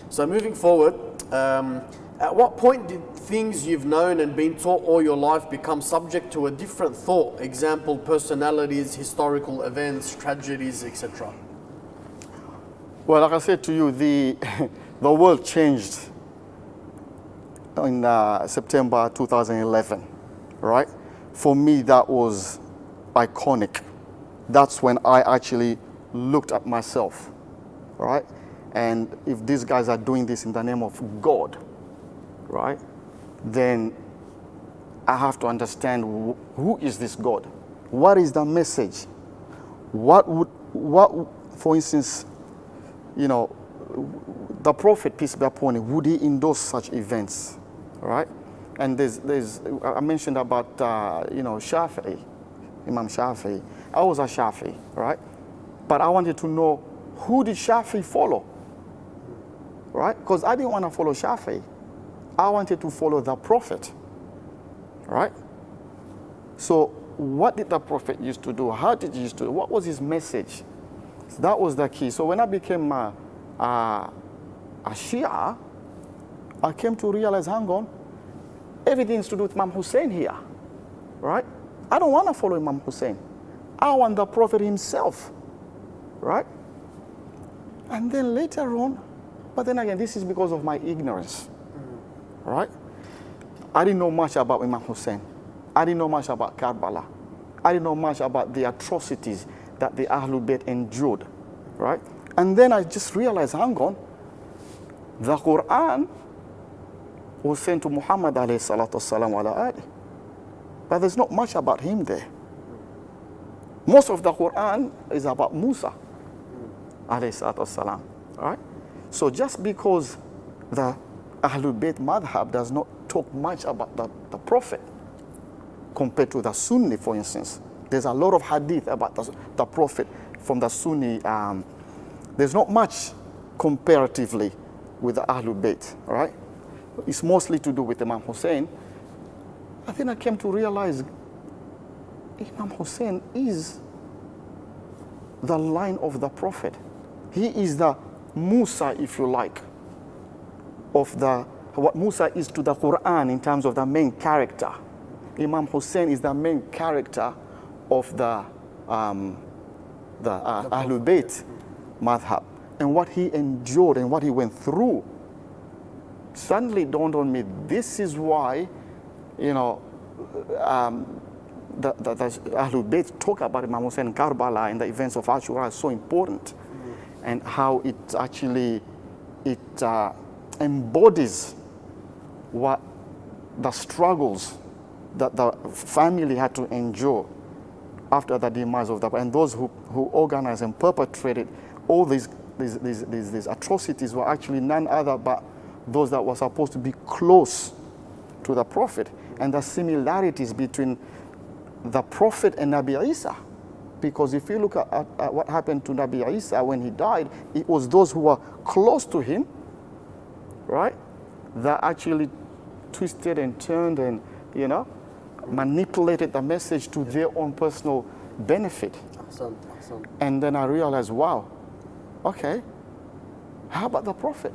[SPEAKER 3] So moving forward, at what point did things you've known and been taught all your life become subject to a different thought? Example, personalities, historical events, tragedies, etc.
[SPEAKER 4] Well, like I said to you, the world changed in September 2011, right? For me, that was iconic. That's when I actually looked at myself, right? And if these guys are doing this in the name of God, right, then I have to understand who is this God? What is the message? What, for instance, the Prophet, peace be upon him, would he endorse such events, right? And I mentioned about, Shafi'i, Imam Shafi'i. I was a Shafi'i, right? But I wanted to know, who did Shafi'i follow, right? Because I didn't want to follow Shafi'i. I wanted to follow the Prophet, right? So what did the Prophet used to do? How did he used to do? What was his message? So that was the key. So when I became a Shia, I came to realize, hang on, everything's to do with Imam Hussein here, right? I don't want to follow Imam Hussein. I want the Prophet himself, right? And then later on, but then again, this is because of my ignorance, right? I didn't know much about Imam Hussein. I didn't know much about Karbala. I didn't know much about the atrocities that the Ahlul Bayt endured, right? And then I just realized, hang on, the Quran was sent to Muhammad alayhi salatu wasalam wa ala alihi. But there's not much about him there. Most of the Quran is about Musa, alayhi salatu wassalam, right? So just because the Ahlulbayt madhab does not talk much about the Prophet compared to the Sunni, for instance. There's a lot of hadith about the Prophet from the Sunni. There's not much comparatively with the Ahlul Bayt, right? It's mostly to do with Imam Hussein. I think I came to realize Imam Hussein is the line of the Prophet. He is the Musa, if you like, of what Musa is to the Quran in terms of the main character. Imam Hussein is the main character of the Ahlul Bayt madhab. And what he endured and what he went through suddenly dawned on me, this is why, you know, the Ahlul Bayt talk about Imam Hussein in Karbala and the events of Ashura is so important, and how it actually embodies what the struggles that the family had to endure after the demise of the, and those who organized and perpetrated all these atrocities were actually none other but those that were supposed to be close to the Prophet, and the similarities between the Prophet and Nabi Isa. Because if you look at what happened to Nabi Isa when he died, it was those who were close to him, right, that actually twisted and turned and, you know, manipulated the message to their own personal benefit. And then I realized, wow, okay, how about the Prophet?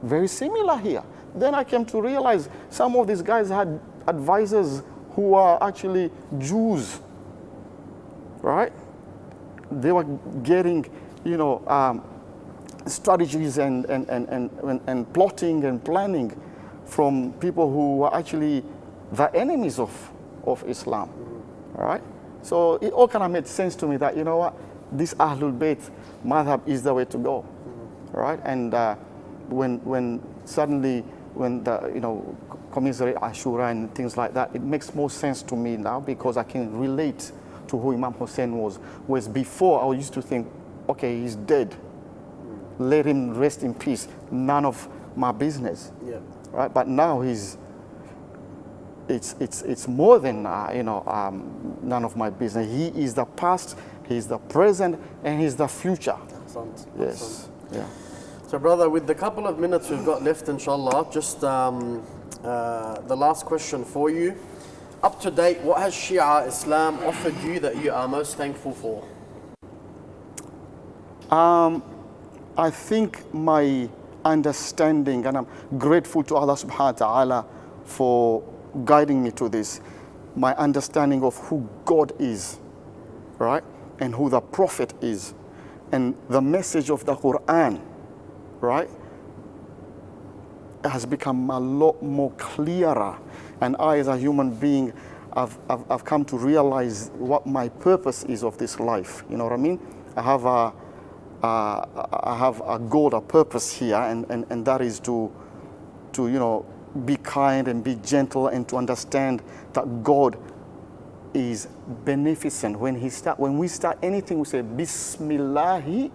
[SPEAKER 4] Very similar here. Then I came to realize some of these guys had advisors who are actually Jews, right? They were getting, you know, strategies and plotting and planning from people who were actually the enemies of Islam, right? So it all kind of made sense to me that, you know what, this Ahlul Bayt madhab is the way to go, right? And when suddenly when the, you know, commiserate Ashura and things like that, it makes more sense to me now because I can relate to who Imam Hussein was. Whereas before I used to think, okay, he's dead, let him rest in peace, none of my business, right? But now it's more than you know, none of my business. He is the past, he's the present, and he's the future. Yes. Yeah.
[SPEAKER 3] So brother, with the couple of minutes we've got left, inshallah, just the last question for you. Up to date, what has Shia Islam offered you that you are most thankful for?
[SPEAKER 4] I think my understanding, and I'm grateful to Allah subhanahu wa ta'ala for guiding me to this, my understanding of who God is, right? And who the Prophet is, and the message of the Quran, right, has become a lot more clearer. And I, as a human being, I've come to realize what my purpose is of this life. You know what I mean? I have a goal, a purpose here, and that is to you know, be kind and be gentle and to understand that God is beneficent. When we start anything, we say Bismillahi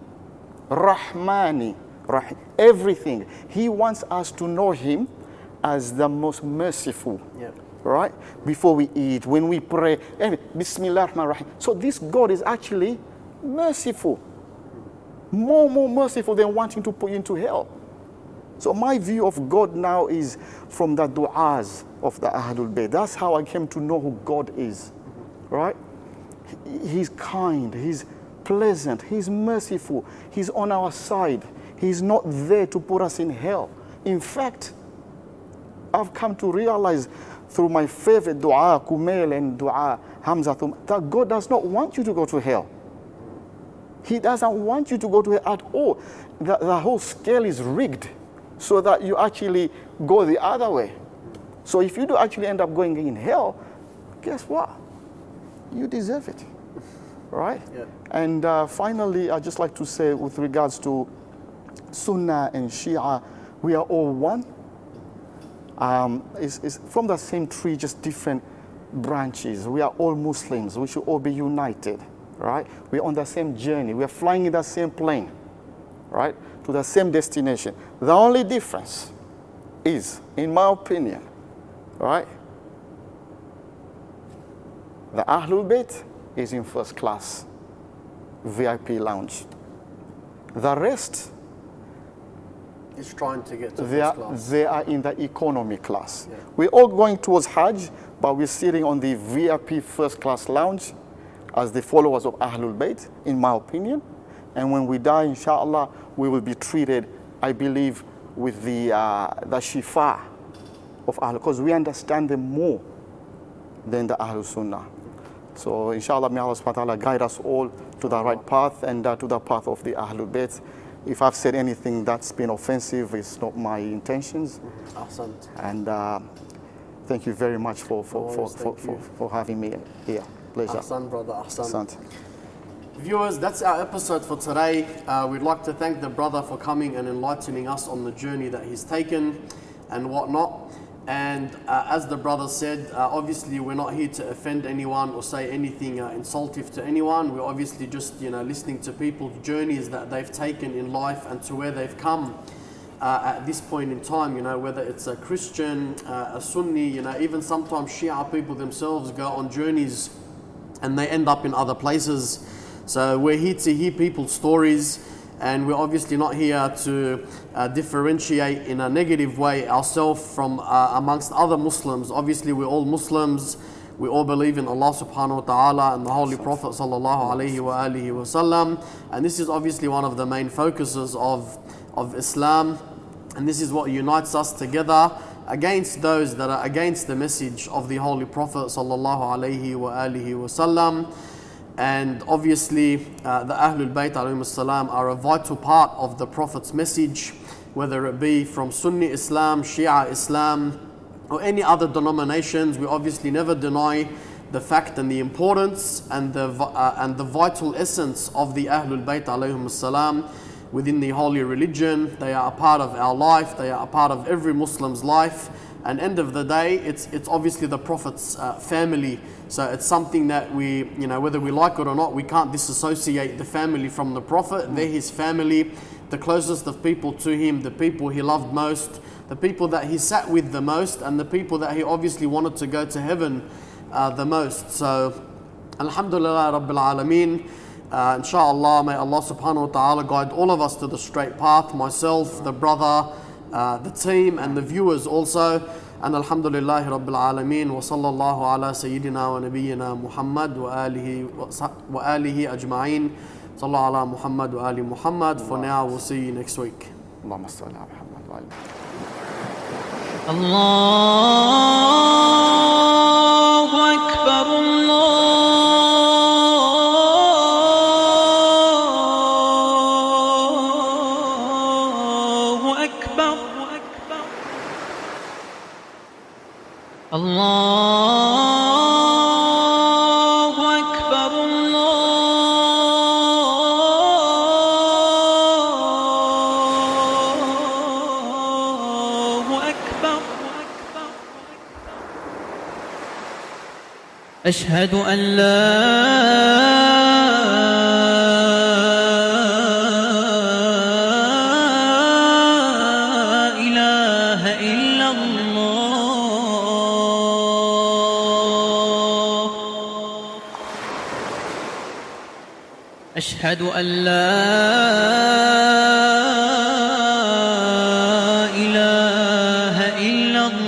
[SPEAKER 4] Rahmani Rahim. Everything. He wants us to know Him as the most merciful. Right? Before we eat, when we pray, Bismillah Rahman Rahim. So this God is actually merciful. More merciful than wanting to put you into hell. So my view of God now is from the du'as of the Ahlul Bayt. That's how I came to know who God is, right? He's kind, He's pleasant, He's merciful, He's on our side. He's not there to put us in hell. In fact, I've come to realize through my favorite dua, Kumail and dua, Hamza, that God does not want you to go to hell. He doesn't want you to go to hell at all. The whole scale is rigged so that you actually go the other way. So if you do actually end up going in hell, guess what? You deserve it, right? And finally, I'd just like to say with regards to Sunnah and Shia, we are all one. It's from the same tree, just different branches. We are all Muslims. We should all be united, right? We're on the same journey. We are flying in the same plane, right? To the same destination. The only difference is, in my opinion, right? The Ahlulbayt is in first class, VIP lounge. The rest,
[SPEAKER 3] It's trying to get to first class.
[SPEAKER 4] they are in the economy class.
[SPEAKER 3] Yeah.
[SPEAKER 4] We're all going towards Hajj, but we're sitting on the VIP first class lounge as the followers of Ahlulbayt, in my opinion. And when we die, inshallah, we will be treated, I believe, with the shifa of Ahlul, because we understand them more than the Ahlul Sunnah. So inshallah, may Allah subhanahu wa ta'ala guide us all to the right path and to the path of the Ahlul Bayt. If I've said anything that's been offensive, it's not my intentions.
[SPEAKER 3] Ahsant.
[SPEAKER 4] And thank you very much for having me here. Pleasure.
[SPEAKER 3] Ahsan, brother. Ahsan.
[SPEAKER 4] Ahsant.
[SPEAKER 3] Viewers, that's our episode for today. We'd like to thank the brother for coming and enlightening us on the journey that he's taken and whatnot. And as the brother said, obviously we're not here to offend anyone or say anything insultive to anyone. We're obviously just, listening to people's journeys that they've taken in life and to where they've come at this point in time. Whether it's a Christian, a Sunni, even sometimes Shia people themselves go on journeys and they end up in other places. So we're here to hear people's stories. And we're obviously not here to differentiate in a negative way ourselves from amongst other Muslims. Obviously, we're all Muslims. We all believe in Allah subhanahu wa ta'ala and the Holy Prophet sallallahu alayhi wa alihi wa sallam. And this is obviously one of the main focuses of Islam. And this is what unites us together against those that are against the message of the Holy Prophet sallallahu alayhi wa alihi wa sallam. And obviously, the Ahlulbayt alayhimus salam are a vital part of the Prophet's message, whether it be from Sunni Islam, Shia Islam, or any other denominations. We obviously never deny the fact and the importance and the vital essence of the Ahlulbayt alayhimus salam within the holy religion. They are a part of our life. They are a part of every Muslim's life. And end of the day, it's obviously the Prophet's family. So it's something that we, whether we like it or not, we can't disassociate the family from the Prophet. They're his family, the closest of people to him, the people he loved most, the people that he sat with the most, and the people that he obviously wanted to go to heaven the most. So, Alhamdulillah Rabbil Alameen. Inshallah, may Allah subhanahu wa ta'ala guide all of us to the straight path, myself, the brother, the team and the viewers also. And alhamdulillah Rabbil Alameen wa sallallahu ala sayyidina wa nabiyyina Muhammad wa alihi ajma'een. Sallallahu ala Muhammad wa ali Muhammad. For now, we'll see you next week.
[SPEAKER 4] Allahumma salli ala Muhammad wa ali.
[SPEAKER 5] Allahu Akbar, Allahu Akbar. Allahu Akbar, Allahu Akbar. أشهد أن لا إله إلا الله. أشهد أن لا إله إلا الله.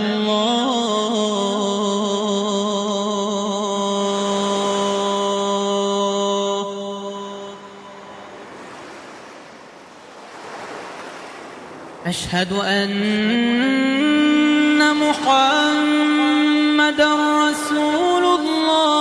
[SPEAKER 5] أشهد أن محمدًا رسول الله.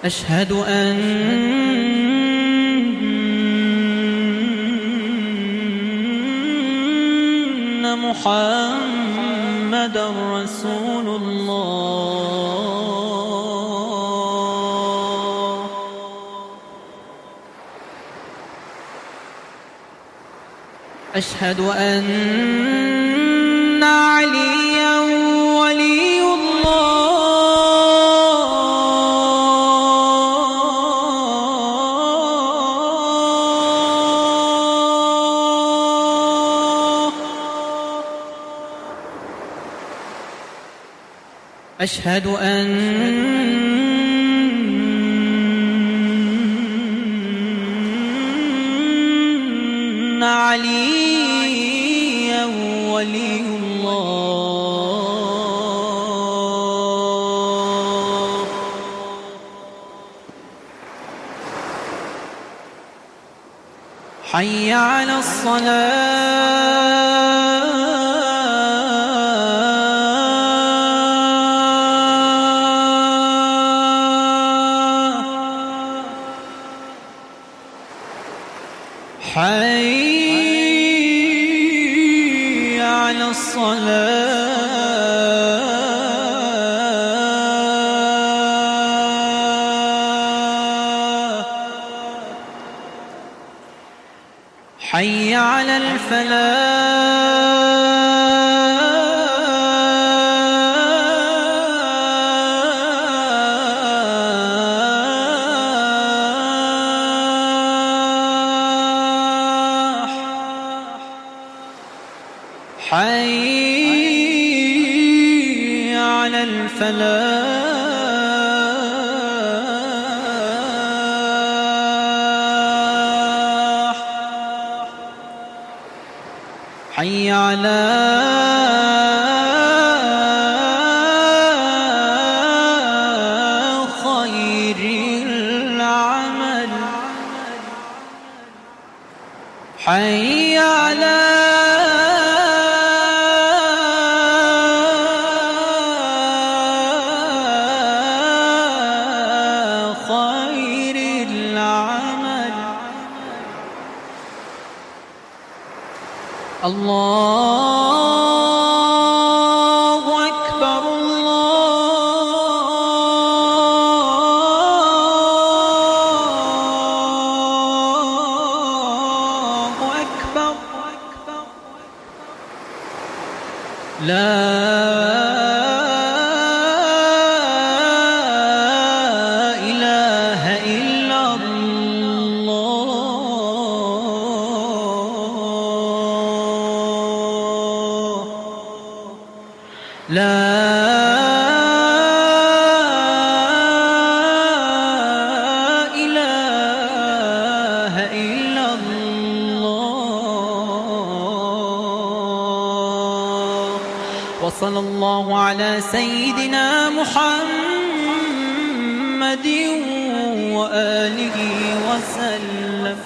[SPEAKER 5] أشهد أن محمدًا رسول الله. أشهد أن عليا ولي الله. أشهد أن عليا ولي الله. حي على الصلاة. حي على الصلاة. حي على الفلاح. حي على الفلاح. حي على خير العمل. حي على خير العمل. الله أكبر الله أكبر. لا إله إلا الله. لا إله إلا الله. وصلى الله على سيدنا محمد وآله وسلم.